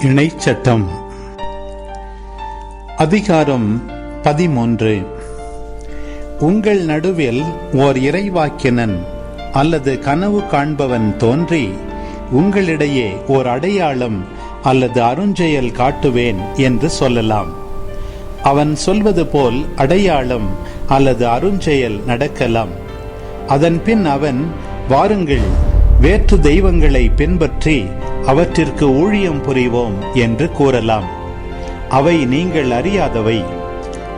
இணைச்சட்டம் அதிகாரம் 13. உங்கள் நடுவில் ஓர் இறைவாக்கினன் அல்லது கனவு காண்பவன் தோன்றி உங்களிடையே ஓர் அடையாளம் அல்லது அருஞ்செயல் காட்டுவேன் என்று சொல்லலாம். அவன் சொல்வது போல் அடையாளம் அல்லது அருஞ்செயல் நடக்கலாம். அதன் பின் அவன், வாருங்கள், வேற்று தெய்வங்களை பின்பற்றி அவற்றிற்கு ஊழியம் புரிவோம் என்று கூறலாம். அவை நீங்கள் அறியாதவை.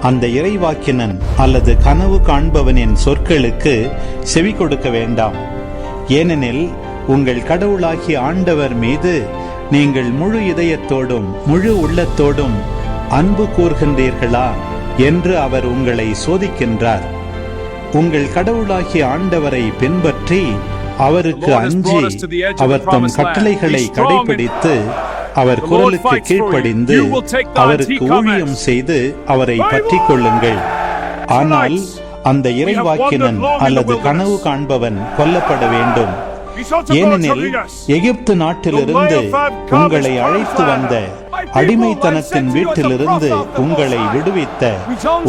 அந்த இறைவாக்கினன் அல்லது கனவு காண்பவனின் சொற்களுக்கு செவி கொடுக்க வேண்டாம். ஏனெனில் உங்கள் கடவுளாகிய ஆண்டவர் மீது நீங்கள் முழு இதயத்தோடும் முழு உள்ளத்தோடும் அன்பு கூர்கின்றீர்களா என்று அவர் உங்களை சோதிக்கின்றார். உங்கள் கடவுளாகிய ஆண்டவரை பின்பற்றி அவருக்கு அஞ்சி அவர் தம் கட்டளைகளை கடைபிடித்து அவர் குரலுக்கு கீழ்ப்படிந்து அவருக்கு ஊழியம் செய்து அவரை பற்றி கொள்ளுங்கள். ஆனால் அந்த இறைவாக்கினன் அல்லது கனவு காண்பவன் கொல்லப்பட வேண்டும். ஏனெனில் எகிப்து நாட்டிலிருந்து உங்களை அழைத்து வந்த அடிமைத்தனத்தின் வீட்டிலிருந்து உங்களை விடுவித்த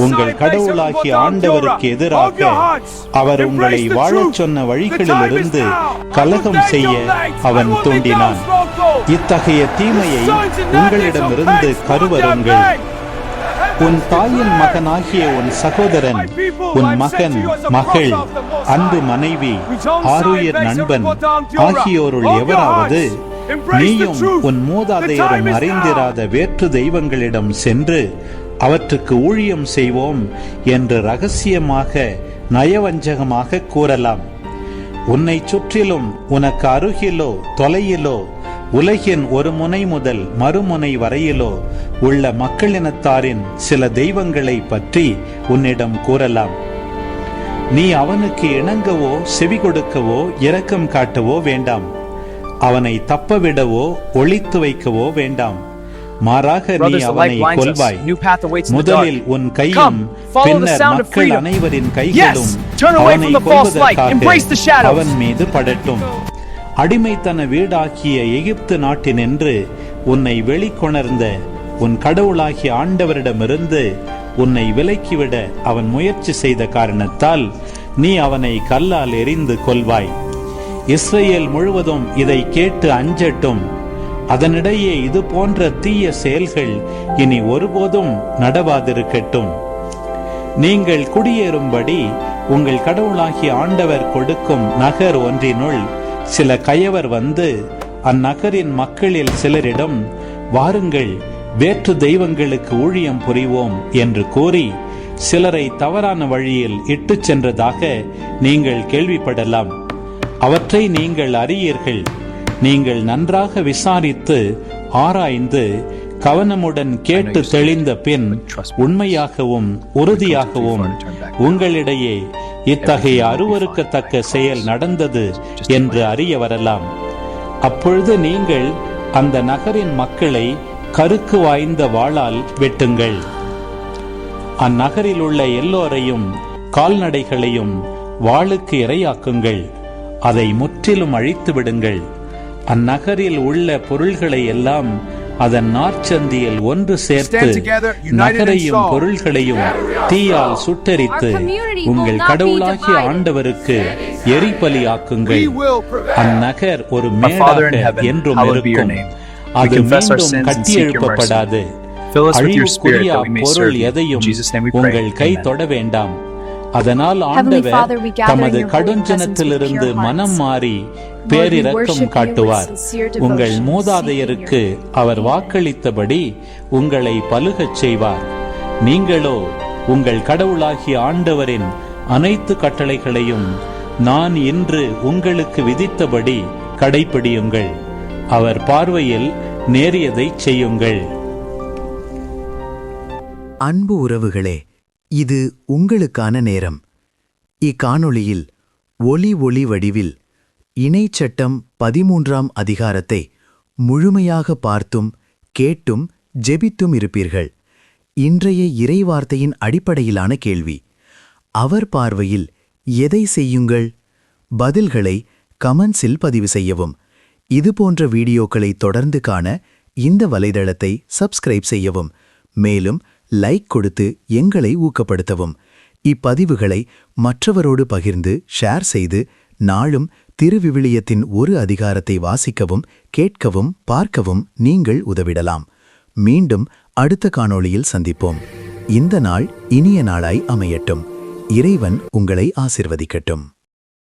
உங்கள் கடவுளாகிய ஆண்டவருக்கு எதிராக அவர் உங்களை வாழச் சொன்ன வழிகளிலிருந்து கலகம் செய்ய அவன் தூண்டினான். இத்தகைய தீமையை உங்களிடமிருந்து கருவருங்கள். உன் தாயின் மகனாகிய உன் சகோதரன், உன் மகன், மகள், அன்பு மனைவி, ஆருயிர் நண்பன் ஆகியோருள் எவராவது நீயும் உன் மூதாதையரும் அறிந்திராத வேற்று தெய்வங்களிடம் சென்று அவற்றுக்கு ஊழியம் செய்வோம் என்று ரகசியமாக நயவஞ்சகமாக கூறலாம். உன்னை சுற்றிலும் உனக்கு அருகிலோ தொலையிலோ உலகின் ஒரு முனை முதல் மறுமுனை வரையிலோ உள்ள மக்களினத்தாரின் சில தெய்வங்களை பற்றி உன்னிடம் கூறலாம். நீ அவனுக்கு இணங்கவோ செவி கொடுக்கவோ இரக்கம் காட்டவோ வேண்டாம். அவனை தப்பவிடவோ ஒளித்து வைக்கவோ வேண்டாம். மாறாக நீ அவனை கொல்வாய். முதலில் உன் கையும் பின்னர் மக்கள் அனைவரின் கைகளும் அவனை கொல்வதற்காக அவன் மீது படட்டும். அடிமைத்தன வீடாக்கிய எகிப்து நாட்டினின்று உன்னை வெளிக்கொணர்ந்த உன் கடவுளாகிய ஆண்டவரிடமிருந்து உன்னை விலக்கிவிட அவன் முயற்சி செய்த காரணத்தால் நீ அவனை கல்லால் எறிந்து கொல்வாய். இஸ்ரேல் முழுவதும் இதை கேட்டு அஞ்சட்டும். அதனிடையே இது போன்ற தீய செயல்கள் இனி ஒருபோதும் நடவாதிருக்கட்டும். நீங்கள் குடியேறும்படி உங்கள் கடவுளாகிய ஆண்டவர் கொடுக்கும் நகர் ஒன்றினுள் சில கயவர் வந்து அந்நகரின் மக்களில் சிலரிடம், வாருங்கள், வேற்று தெய்வங்களுக்கு ஊழியம் புரிவோம் என்று கூறி சிலரை தவறான வழியில் இட்டு சென்றதாக நீங்கள் கேள்விப்படலாம். அவற்றை நீங்கள் அறியீர்கள். நீங்கள் நன்றாக விசாரித்து ஆராய்ந்து கவனமுடன் கேட்டு தெளிந்த பின் உண்மையாகவும் உறுதியாகவும் உங்களிடையே இத்தகைய அருவருக்கத்தக்க செயல் நடந்தது என்று அறிய வரலாம். அப்பொழுது நீங்கள் அந்த நகரின் மக்களை கருக்கு வாய்ந்த வாளால் வெட்டுங்கள். அந்நகரில் உள்ள எல்லோரையும் கால்நடைகளையும் வாளுக்கு இரையாக்குங்கள். அதை முற்றிலும் அழித்து விடுங்கள். அந்நகரில் உள்ள பொருள்களை எல்லாம் அதன் நாற்சந்தியில் ஒன்று சேர்த்து நகரையும் பொருள்களையும் தீயால் சுட்டெரித்து உங்கள் கடவுளாகிய ஆண்டவருக்கு எரிபலியாக்குங்கள். அந்நகர் ஒரு மேடாக என்றும் இருக்கும். அது மீண்டும் கட்டியெழுப்பப்படாது. அழிவுக்குரிய பொருள் எதையும் உங்கள் கை தொட வேண்டாம். அதனால் ஆண்டவர் தமது கடுஞ்சனத்திலிருந்து மனம் மாறி பேரிரக்கம் காட்டுவார். உங்கள் மூதாதையருக்கு அவர் வாக்களித்தபடி உங்களை பலுகச் செய்வார். நீங்களோ உங்கள் கடவுளாகிய ஆண்டவரின் அனைத்து கட்டளைகளையும் நான் இன்று உங்களுக்கு விதித்தபடி கடைப்பிடியுங்கள். அவர் பார்வையில் நேரியதை செய்யுங்கள். அன்பு உறவுகளே, இது உங்களுக்கான நேரம். இக்காணொளியில் ஒளி வடிவில் இணைச்சட்டம் 13ஆம் அதிகாரத்தை முழுமையாக பார்த்தும் கேட்டும் ஜெபித்தும் இருப்பீர்கள். இன்றைய இறைவார்த்தையின் அடிப்படையிலான கேள்வி, அவர் பார்வையில் எதை செய்யுங்கள்? பதில்களை கமெண்ட்ஸில் பதிவு செய்யவும். இதுபோன்ற வீடியோக்களை தொடர்ந்து காண இந்த வலைதளத்தை சப்ஸ்கிரைப் செய்யவும். மேலும் லைக் கொடுத்து எங்களை ஊக்கப்படுத்தவும். இப்பதிவுகளை மற்றவரோடு பகிர்ந்து ஷேர் செய்து நாளும் திருவிவிலியத்தின் ஒரு அதிகாரத்தை வாசிக்கவும், கேட்கவும், பார்க்கவும் நீங்கள் உதவிடலாம். மீண்டும் அடுத்த காணொளியில் சந்திப்போம். இந்த நாள் இனிய நாளாய் அமையட்டும். இறைவன் உங்களை ஆசிர்வதிக்கட்டும்.